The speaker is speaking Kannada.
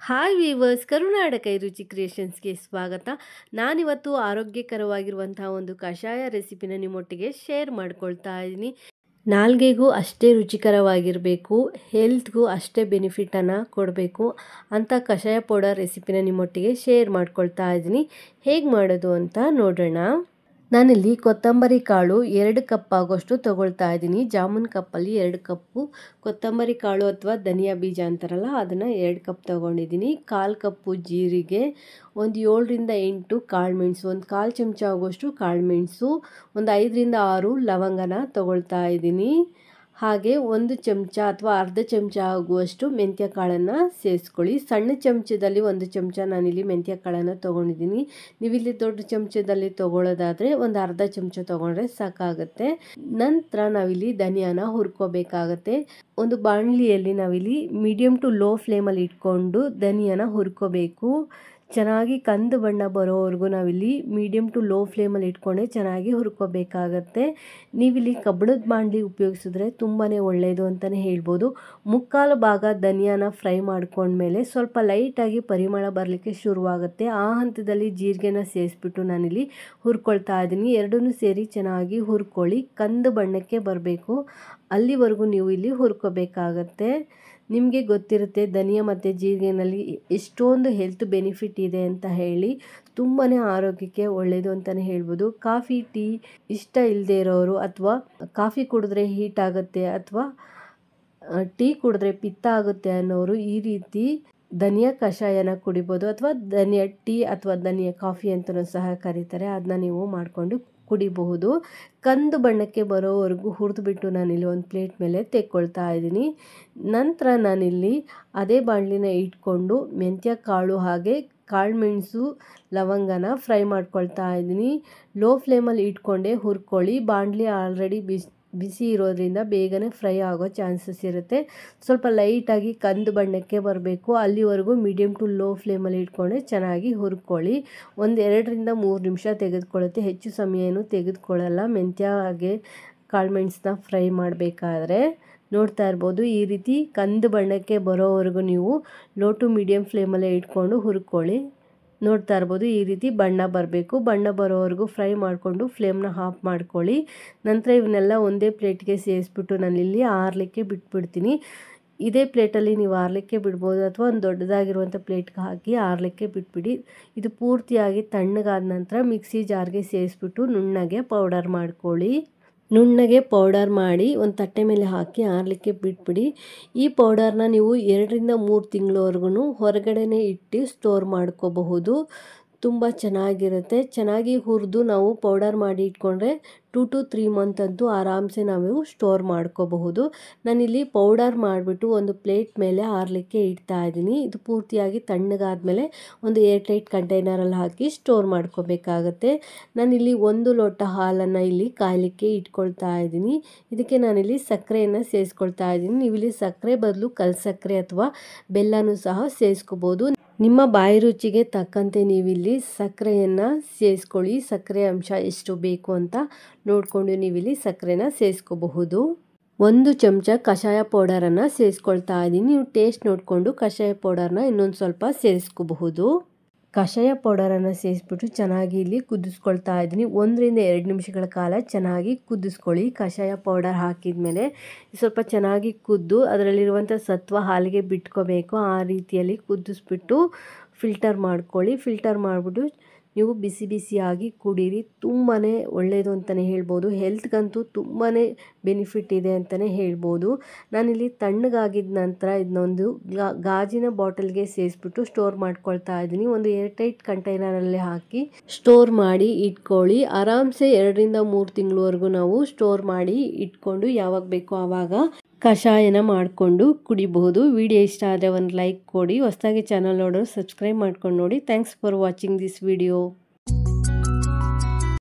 ಹಾಯ್ ವೀವರ್ಸ್, ಕರುನಾಡಕ ರುಚಿ ಕ್ರಿಯೇಷನ್ಸ್ಗೆ ಸ್ವಾಗತ. ನಾನಿವತ್ತು ಆರೋಗ್ಯಕರವಾಗಿರುವಂತಹ ಒಂದು ಕಷಾಯ ರೆಸಿಪಿನ ನಿಮ್ಮೊಟ್ಟಿಗೆ ಶೇರ್ ಮಾಡ್ಕೊಳ್ತಾ ಇದ್ದೀನಿ. ನಾಲ್ಗೆಗೂ ಅಷ್ಟೇ ರುಚಿಕರವಾಗಿರಬೇಕು, ಹೆಲ್ತ್ಗೂ ಅಷ್ಟೇ ಬೆನಿಫಿಟನ್ನು ಕೊಡಬೇಕು ಅಂತ ಕಷಾಯ ಪೌಡರ್ ರೆಸಿಪಿನ ನಿಮ್ಮೊಟ್ಟಿಗೆ ಶೇರ್ ಮಾಡ್ಕೊಳ್ತಾ ಇದ್ದೀನಿ. ಹೇಗೆ ಮಾಡೋದು ಅಂತ ನೋಡೋಣ. ನಾನಿಲ್ಲಿ ಕೊತ್ತಂಬರಿ ಕಾಳು 2 ಕಪ್ ಆಗೋಷ್ಟು ತೊಗೊಳ್ತಾ ಇದ್ದೀನಿ. ಜಾಮೂನ್ ಕಪ್ಪಲ್ಲಿ 2 ಕಪ್ಪು ಕೊತ್ತಂಬರಿ ಕಾಳು ಅಥವಾ ಧನಿಯಾ ಬೀಜ ಅಂತಾರಲ್ಲ, ಅದನ್ನು 2 ಕಪ್ ತೊಗೊಂಡಿದ್ದೀನಿ. 1/4 ಕಪ್ಪು ಜೀರಿಗೆ, ಒಂದು 7 ರಿಂದ 8 ಕಾಳುಮೆಣಸು, ಒಂದು 1/4 ಚಮಚ ಆಗೋಷ್ಟು ಕಾಳುಮೆಣಸು, ಒಂದು 5 ರಿಂದ 6 ಲವಂಗನ ತೊಗೊಳ್ತಾ ಇದ್ದೀನಿ. ಹಾಗೆ 1 ಚಮಚ ಅಥವಾ ಅರ್ಧ ಚಮಚ ಆಗುವಷ್ಟು ಮೆಂತ್ಯ ಕಾಳನ್ನು ಸೇರಿಸ್ಕೊಳ್ಳಿ. ಸಣ್ಣ ಚಮಚದಲ್ಲಿ 1 ಚಮಚ ನಾನಿಲ್ಲಿ ಮೆಂತ್ಯ ಕಾಳನ್ನು ತೊಗೊಂಡಿದ್ದೀನಿ. ನೀವಿಲ್ಲಿ ದೊಡ್ಡ ಚಮಚದಲ್ಲಿ ತೊಗೊಳ್ಳೋದಾದರೆ ಒಂದು ಅರ್ಧ ಚಮಚ ತೊಗೊಂಡ್ರೆ ಸಾಕಾಗುತ್ತೆ. ನಂತರ ನಾವಿಲ್ಲಿ ಧನಿಯಾನ ಹುರ್ಕೋಬೇಕಾಗತ್ತೆ. ಒಂದು ಬಾಣಲಿಯಲ್ಲಿ ನಾವಿಲ್ಲಿ ಮೀಡಿಯಮ್ ಟು ಲೋ ಫ್ಲೇಮಲ್ಲಿ ಇಟ್ಕೊಂಡು ಧನಿಯಾನ ಹುರ್ಕೋಬೇಕು. ಚೆನ್ನಾಗಿ ಕಂದು ಬಣ್ಣ ಬರೋವರೆಗೂ ನಾವಿಲ್ಲಿ ಮೀಡಿಯಮ್ ಟು ಲೋ ಫ್ಲೇಮಲ್ಲಿ ಇಟ್ಕೊಂಡೆ ಚೆನ್ನಾಗಿ ಹುರ್ಕೋಬೇಕಾಗತ್ತೆ. ನೀವಿಲ್ಲಿ ಕಬ್ಬಣದ ಬಾಣಲಿ ಉಪಯೋಗಿಸಿದ್ರೆ ತುಂಬಾ ಒಳ್ಳೆಯದು ಅಂತಲೇ ಹೇಳ್ಬೋದು. 3/4 ಭಾಗ ಧನಿಯಾನ ಫ್ರೈ ಮಾಡ್ಕೊಂಡ್ಮೇಲೆ ಸ್ವಲ್ಪ ಲೈಟಾಗಿ ಪರಿಮಳ ಬರಲಿಕ್ಕೆ ಶುರುವಾಗುತ್ತೆ. ಆ ಹಂತದಲ್ಲಿ ಜೀರಿಗೆನ ಸೇರಿಸ್ಬಿಟ್ಟು ನಾನಿಲ್ಲಿ ಹುರ್ಕೊಳ್ತಾ ಇದ್ದೀನಿ. ಎರಡನ್ನೂ ಸೇರಿ ಚೆನ್ನಾಗಿ ಹುರ್ಕೊಳ್ಳಿ. ಕಂದು ಬಣ್ಣಕ್ಕೆ ಬರಬೇಕು, ಅಲ್ಲಿವರೆಗೂ ನೀವು ಇಲ್ಲಿ ಹುರ್ಕೋಬೇಕಾಗತ್ತೆ. ನಿಮಗೆ ಗೊತ್ತಿರುತ್ತೆ ಧನಿಯಾ ಮತ್ತು ಜೀರಿಗೆನಲ್ಲಿ ಎಷ್ಟೊಂದು ಹೆಲ್ತ್ ಬೆನಿಫಿಟ್ ಇದೆ ಅಂತ ಹೇಳಿ. ತುಂಬಾ ಆರೋಗ್ಯಕ್ಕೆ ಒಳ್ಳೆಯದು ಅಂತಲೇ ಹೇಳ್ಬೋದು. ಕಾಫಿ ಟೀ ಇಷ್ಟ ಇಲ್ಲದೆ ಇರೋರು, ಅಥವಾ ಕಾಫಿ ಕುಡಿದ್ರೆ ಹೀಟ್ ಆಗುತ್ತೆ ಅಥವಾ ಟೀ ಕುಡಿದ್ರೆ ಪಿತ್ತ ಆಗುತ್ತೆ ಅನ್ನೋರು ಈ ರೀತಿ ಧನಿಯಾ ಕಷಾಯನ ಕುಡಿಬೋದು. ಅಥವಾ ಧನಿಯಾ ಟೀ ಅಥವಾ ಧನಿಯಾ ಕಾಫಿ ಅಂತಲೂ ಸಹ ಕರೀತಾರೆ, ಅದನ್ನ ನೀವು ಮಾಡಿಕೊಂಡು ಕುಡಿಬಹುದು. ಕಂದು ಬಣ್ಣಕ್ಕೆ ಬರೋವರೆಗೂ ಹುರಿದ್ಬಿಟ್ಟು ನಾನಿಲ್ಲಿ ಒಂದು ಪ್ಲೇಟ್ ಮೇಲೆ ತೆಕ್ಕೊಳ್ತಾ ಇದ್ದೀನಿ. ನಂತರ ನಾನಿಲ್ಲಿ ಅದೇ ಬಾಣಲಿನ ಇಟ್ಕೊಂಡು ಮೆಂತ್ಯ ಕಾಳು ಹಾಗೆ ಕಾಳುಮೆಣಸು ಲವಂಗನ ಫ್ರೈ ಮಾಡ್ಕೊಳ್ತಾ ಇದ್ದೀನಿ. ಲೋ ಫ್ಲೇಮಲ್ಲಿ ಇಟ್ಕೊಂಡೆ ಹುರ್ಕೊಳ್ಳಿ. ಬಾಣಲಿ ಆಲ್ರೆಡಿ ಬಿಸಿ ಇರೋದ್ರಿಂದ ಬೇಗನೆ ಫ್ರೈ ಆಗೋ ಚಾನ್ಸಸ್ ಇರುತ್ತೆ. ಸ್ವಲ್ಪ ಲೈಟಾಗಿ ಕಂದು ಬಣ್ಣಕ್ಕೆ ಬರಬೇಕು, ಅಲ್ಲಿವರೆಗೂ ಮೀಡಿಯಮ್ ಟು ಲೋ ಫ್ಲೇಮಲ್ಲಿ ಇಟ್ಕೊಂಡೆ ಚೆನ್ನಾಗಿ ಹುರ್ಕೊಳ್ಳಿ. ಒಂದು 2 ರಿಂದ 3 ನಿಮಿಷ ತೆಗೆದುಕೊಳ್ಳುತ್ತೆ, ಹೆಚ್ಚು ಸಮಯ ಏನು ತೆಗೆದುಕೊಳ್ಳಲ್ಲ ಮೆಂತ್ಯ ಹಾಗೆ ಕಾಳುಮೆಣಸನ್ನ ಫ್ರೈ ಮಾಡಬೇಕಾದ್ರೆ. ನೋಡ್ತಾ ಇರ್ಬೋದು, ಈ ರೀತಿ ಕಂದು ಬಣ್ಣಕ್ಕೆ ಬರೋವರೆಗೂ ನೀವು ಲೋ ಟು ಮೀಡಿಯಮ್ ಫ್ಲೇಮಲ್ಲೇ ಇಟ್ಕೊಂಡು ಹುರ್ಕೊಳ್ಳಿ. ನೋಡ್ತಾ ಇರ್ಬೋದು, ಈ ರೀತಿ ಬಣ್ಣ ಬರಬೇಕು. ಬಣ್ಣ ಬರೋವರೆಗೂ ಫ್ರೈ ಮಾಡಿಕೊಂಡು ಫ್ಲೇಮ್ನ ಆಫ್ ಮಾಡ್ಕೊಳ್ಳಿ. ನಂತರ ಇವನ್ನೆಲ್ಲ ಒಂದೇ ಪ್ಲೇಟ್ಗೆ ಸೇರಿಸ್ಬಿಟ್ಟು ನಾನಿಲ್ಲಿ ಆರಲಿಕ್ಕೆ ಬಿಟ್ಬಿಡ್ತೀನಿ. ಇದೇ ಪ್ಲೇಟಲ್ಲಿ ನೀವು ಆರಲಿಕ್ಕೆ ಬಿಡ್ಬೋದು, ಅಥವಾ ಒಂದು ದೊಡ್ಡದಾಗಿರುವಂಥ ಪ್ಲೇಟ್ಗೆ ಹಾಕಿ ಆರಲಿಕ್ಕೆ ಬಿಟ್ಬಿಡಿ. ಇದು ಪೂರ್ತಿಯಾಗಿ ತಣ್ಣಗಾದ ನಂತರ ಮಿಕ್ಸಿ ಜಾರ್ಗೆ ಸೇರಿಸ್ಬಿಟ್ಟು ನುಣ್ಣಗೆ ಪೌಡರ್ ಮಾಡ್ಕೊಳ್ಳಿ. ನುಣ್ಣಗೆ ಪೌಡರ್ ಮಾಡಿ ಒಂದು ತಟ್ಟೆ ಮೇಲೆ ಹಾಕಿ ಆರಲಿಕ್ಕೆ ಬಿಟ್ಬಿಡಿ. ಈ ಪೌಡರ್ನ ನೀವು 2 ರಿಂದ 3 ತಿಂಗಳವರೆಗೂ ಹೊರಗಡೆನೇ ಇಟ್ಟು ಸ್ಟೋರ್ ಮಾಡ್ಕೋಬಹುದು. ತುಂಬ ಚೆನ್ನಾಗಿರುತ್ತೆ. ಚೆನ್ನಾಗಿ ಹುರಿದು ನಾವು ಪೌಡರ್ ಮಾಡಿ ಇಟ್ಕೊಂಡ್ರೆ 2 to 3 ಮಂತ್ ಅಂತೂ ಆರಾಮ್ಸೆ ನಾವು ಸ್ಟೋರ್ ಮಾಡ್ಕೋಬಹುದು. ನಾನಿಲ್ಲಿ ಪೌಡರ್ ಮಾಡಿಬಿಟ್ಟು ಒಂದು ಪ್ಲೇಟ್ ಮೇಲೆ ಆರಲಿಕ್ಕೆ ಇಡ್ತಾ ಇದ್ದೀನಿ. ಇದು ಪೂರ್ತಿಯಾಗಿ ತಣ್ಣಗಾದ್ಮೇಲೆ ಒಂದು ಏರ್ಟೈಟ್ ಕಂಟೈನರಲ್ಲಿ ಹಾಕಿ ಸ್ಟೋರ್ ಮಾಡ್ಕೋಬೇಕಾಗತ್ತೆ. ನಾನಿಲ್ಲಿ 1 ಲೋಟ ಹಾಲನ್ನು ಇಲ್ಲಿ ಕಾಯಲಿಕ್ಕೆ ಇಟ್ಕೊಳ್ತಾ ಇದ್ದೀನಿ. ಇದಕ್ಕೆ ನಾನಿಲ್ಲಿ ಸಕ್ಕರೆಯನ್ನು ಸೇರಿಸ್ಕೊಳ್ತಾ ಇದ್ದೀನಿ. ನೀವಿಲ್ಲಿ ಸಕ್ಕರೆ ಬದಲು ಕಲ್ಸಕ್ಕರೆ ಅಥವಾ ಬೆಲ್ಲನೂ ಸಹ ಸೇರಿಸ್ಕೋಬೋದು. ನಿಮ್ಮ ಬಾಯಿ ರುಚಿಗೆ ತಕ್ಕಂತೆ ನೀವಿಲ್ಲಿ ಸಕ್ಕರೆಯನ್ನು ಸೇರಿಸ್ಕೊಳ್ಳಿ. ಸಕ್ಕರೆ ಅಂಶ ಎಷ್ಟು ಬೇಕು ಅಂತ ನೋಡಿಕೊಂಡು ನೀವಿಲ್ಲಿ ಸಕ್ಕರೆನ ಸೇರಿಸ್ಕೋಬಹುದು. 1 ಚಮಚ ಕಷಾಯ ಪೌಡರನ್ನು ಸೇರಿಸ್ಕೊಳ್ತಾ ಇದ್ದೀನಿ. ನೀವು ಟೇಸ್ಟ್ ನೋಡಿಕೊಂಡು ಕಷಾಯ ಪೌಡರ್ನ ಇನ್ನೊಂದು ಸ್ವಲ್ಪ ಸೇರಿಸ್ಕೋಬಹುದು. ಕಷಾಯ ಪೌಡರನ್ನು ಸೇರಿಸ್ಬಿಟ್ಟು ಚೆನ್ನಾಗಿ ಇಲ್ಲಿ ಕುದಿಸ್ಕೊಳ್ತಾ ಇದ್ದೀನಿ. 1 ರಿಂದ 2 ನಿಮಿಷಗಳ ಕಾಲ ಚೆನ್ನಾಗಿ ಕುದಿಸ್ಕೊಳ್ಳಿ. ಕಷಾಯ ಪೌಡರ್ ಹಾಕಿದ ಮೇಲೆ ಸ್ವಲ್ಪ ಚೆನ್ನಾಗಿ ಕುದ್ದು ಅದರಲ್ಲಿರುವಂಥ ಸತ್ವ ಹಾಲಿಗೆ ಬಿಟ್ಕೋಬೇಕು. ಆ ರೀತಿಯಲ್ಲಿ ಕುದಿಸ್ಬಿಟ್ಟು ಫಿಲ್ಟರ್ ಮಾಡ್ಕೊಳ್ಳಿ. ಫಿಲ್ಟರ್ ಮಾಡಿಬಿಟ್ಟು ನೀವು ಬಿಸಿ ಬಿಸಿಯಾಗಿ ಕುಡೀರಿ. ತುಂಬಾ ಒಳ್ಳೆಯದು ಅಂತಲೇ ಹೇಳ್ಬೋದು. ಹೆಲ್ತ್ಗಂತೂ ತುಂಬಾ ಬೆನಿಫಿಟ್ ಇದೆ ಅಂತಲೇ ಹೇಳ್ಬೋದು. ನಾನಿಲ್ಲಿ ತಣ್ಣಗಾಗಿದ್ದ ನಂತರ ಇದನ್ನೊಂದು ಗಾಜಿನ ಬಾಟಲ್ಗೆ ಸೇರಿಸ್ಬಿಟ್ಟು ಸ್ಟೋರ್ ಮಾಡ್ಕೊಳ್ತಾ ಇದ್ದೀನಿ. ಒಂದು ಏರ್ಟೈಟ್ ಕಂಟೈನರಲ್ಲಿ ಹಾಕಿ ಸ್ಟೋರ್ ಮಾಡಿ ಇಟ್ಕೊಳ್ಳಿ. ಆರಾಮ್ಸೆ 2 ರಿಂದ 3 ತಿಂಗಳವರೆಗೂ ನಾವು ಸ್ಟೋರ್ ಮಾಡಿ ಇಟ್ಕೊಂಡು ಯಾವಾಗ ಬೇಕೋ ಆವಾಗ ಕಷಾಯನ ಮಾಡಿಕೊಂಡು ಕುಡಿಬಹುದು. ವಿಡಿಯೋ ಇಷ್ಟ ಆದರೆ ಒಂದು ಲೈಕ್ ಕೊಡಿ. ಹೊಸದಾಗಿ ಚಾನಲ್ ನೋಡೋರು ಸಬ್ಸ್ಕ್ರೈಬ್ ಮಾಡ್ಕೊಂಡು ನೋಡಿ. Thanks for watching this video.